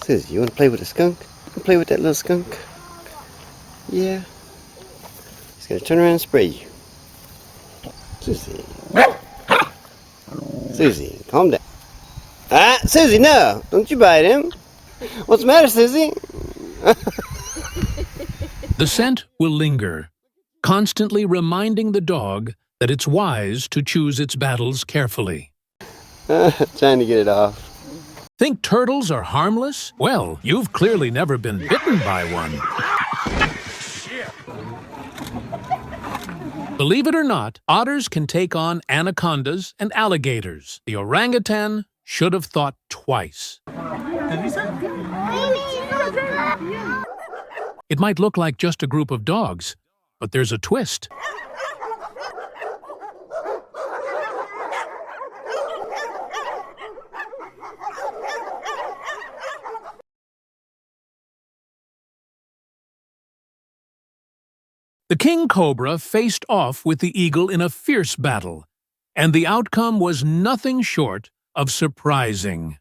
Susie, you want to play with a skunk? You want to play with that little skunk? Yeah. He's going to turn around and spray you. Susie. Susie, calm down. Ah, Susie, no! Don't you bite him. What's the matter, Susie? The scent will linger, constantly reminding the dog that it's wise to choose its battles carefully. Trying to get it off. Think turtles are harmless? Well, you've clearly never been bitten by one. Believe it or not, otters can take on anacondas and alligators. The orangutan should have thought twice. It might look like just a group of dogs, but there's a twist. The king cobra faced off with the eagle in a fierce battle, and the outcome was nothing short of surprising.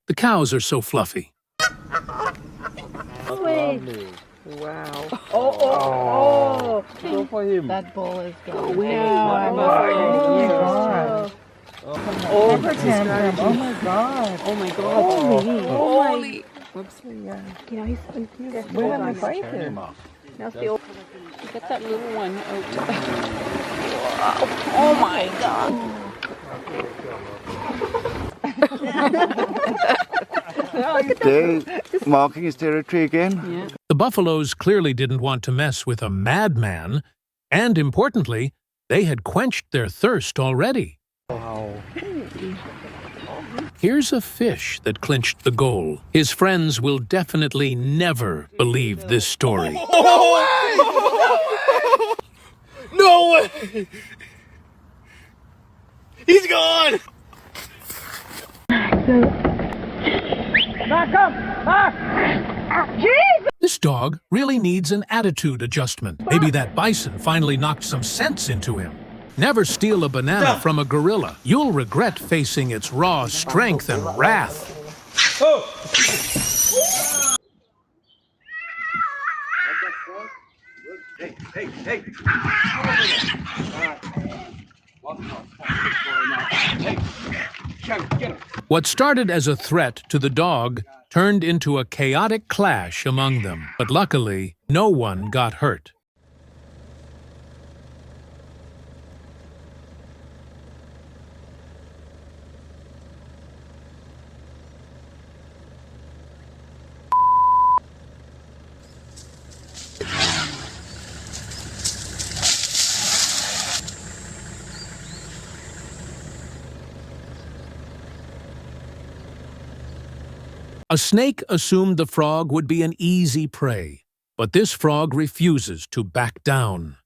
The cows are so fluffy. Lovely. Wow. Oh. Go for him. That bull is going. Wow. Oh my god. Oh my god. Oh my god. Holy. Whoops. Yeah. You know, he's When am I fighting? Now the old. Get that little one out. Oh my god. They're marking his territory again. Yeah. The buffaloes clearly didn't want to mess with a madman, and importantly, they had quenched their thirst already. Wow. Here's a fish that clinched the goal. His friends will definitely never believe this story. No way! He's gone! This dog really needs an attitude adjustment. Maybe that bison finally knocked some sense into him. Never steal a banana from a gorilla. You'll regret facing its raw strength and wrath. What started as a threat to the dog turned into a chaotic clash among them. But luckily, no one got hurt. A snake assumed the frog would be an easy prey, but this frog refuses to back down.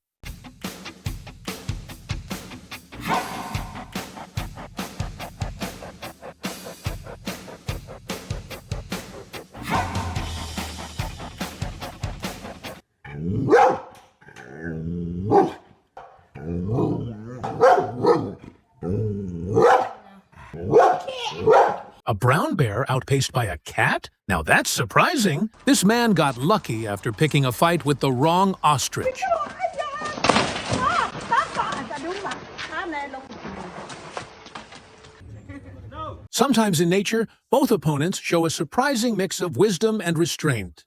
A brown bear outpaced by a cat? Now that's surprising. This man got lucky after picking a fight with the wrong ostrich. Sometimes in nature, both opponents show a surprising mix of wisdom and restraint.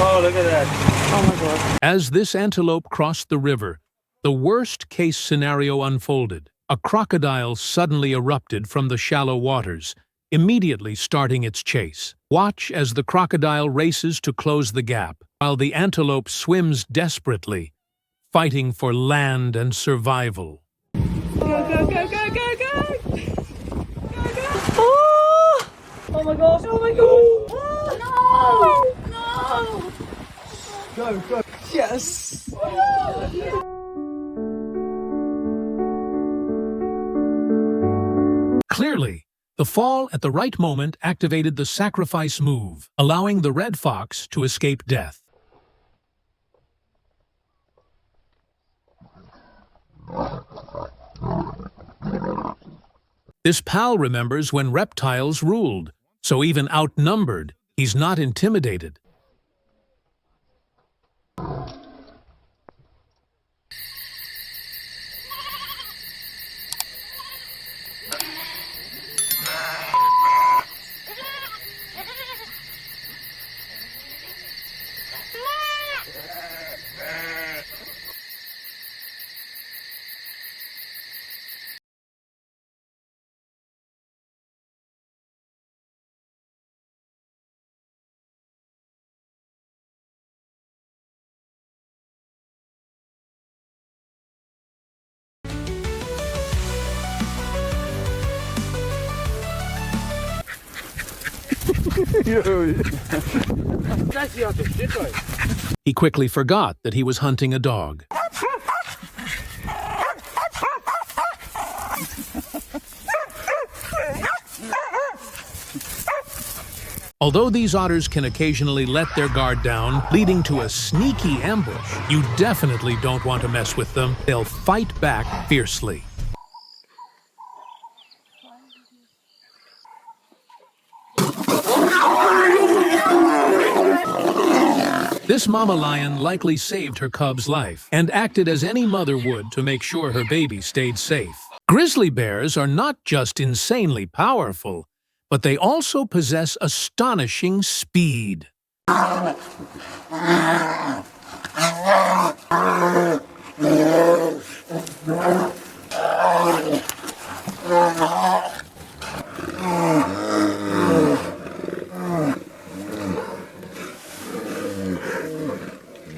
Oh, look at that. Oh my god. As this antelope crossed the river, the worst-case scenario unfolded. A crocodile suddenly erupted from the shallow waters, immediately starting its chase. Watch as the crocodile races to close the gap, while the antelope swims desperately, fighting for land and survival. Go, go, go, go, go, go! Oh my gosh, oh my gosh! No! No! Go, go. Yes! Clearly, the fall at the right moment activated the sacrifice move, allowing the red fox to escape death. This pal remembers when reptiles ruled, so even outnumbered, he's not intimidated. He quickly forgot that he was hunting a dog. Although these otters can occasionally let their guard down, leading to a sneaky ambush, you definitely don't want to mess with them. They'll fight back fiercely. This mama lion likely saved her cub's life and acted as any mother would to make sure her baby stayed safe. Grizzly bears are not just insanely powerful, but they also possess astonishing speed.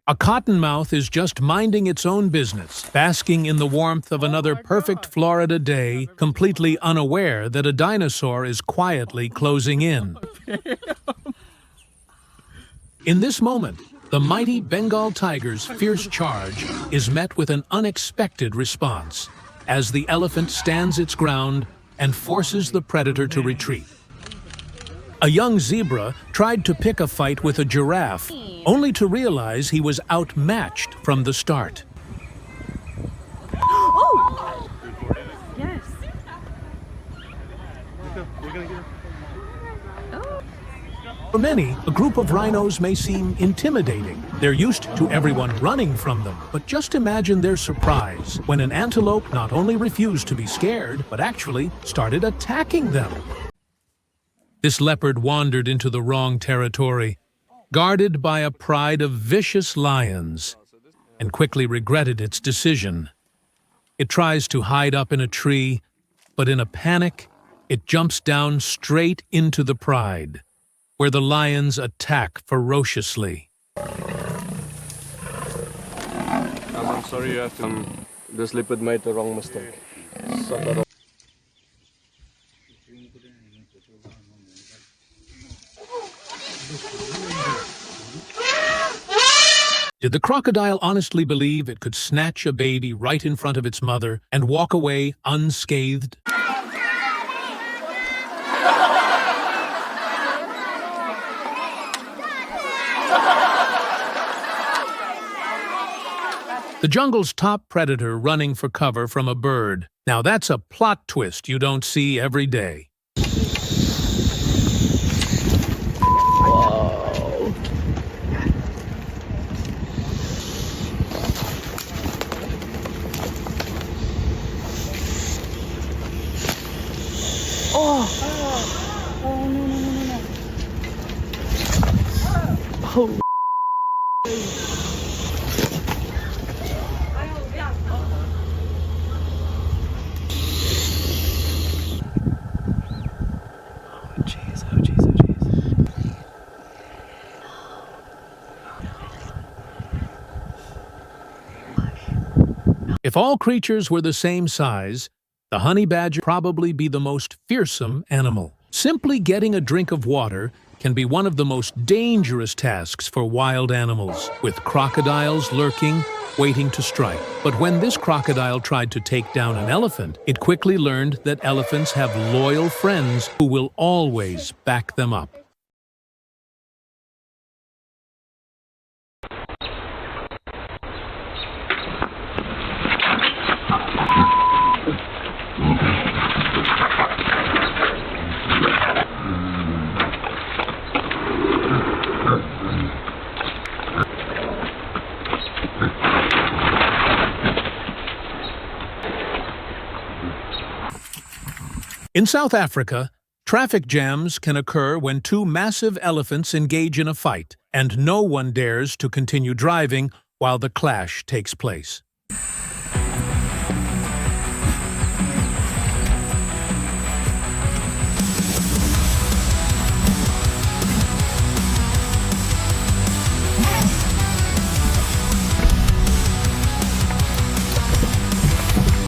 A cottonmouth is just minding its own business, basking in the warmth of another perfect Florida day, completely unaware that a dinosaur is quietly closing in. In this moment, the mighty Bengal tiger's fierce charge is met with an unexpected response, as the elephant stands its ground and forces the predator to retreat. A young zebra tried to pick a fight with a giraffe, only to realize he was outmatched from the start. Oh! Yes. For many, a group of rhinos may seem intimidating. They're used to everyone running from them, but just imagine their surprise when an antelope not only refused to be scared, but actually started attacking them. This leopard wandered into the wrong territory, guarded by a pride of vicious lions, and quickly regretted its decision. It tries to hide up in a tree, but in a panic, it jumps down straight into the pride, where the lions attack ferociously. I'm sorry, you have to. This leopard made the wrong mistake. Did the crocodile honestly believe it could snatch a baby right in front of its mother and walk away unscathed? The jungle's top predator running for cover from a bird. Now that's a plot twist you don't see every day. If all creatures were the same size, the honey badger would probably be the most fearsome animal. Simply getting a drink of water can be one of the most dangerous tasks for wild animals, with crocodiles lurking, waiting to strike. But when this crocodile tried to take down an elephant, it quickly learned that elephants have loyal friends who will always back them up. In South Africa, traffic jams can occur when two massive elephants engage in a fight, and no one dares to continue driving while the clash takes place.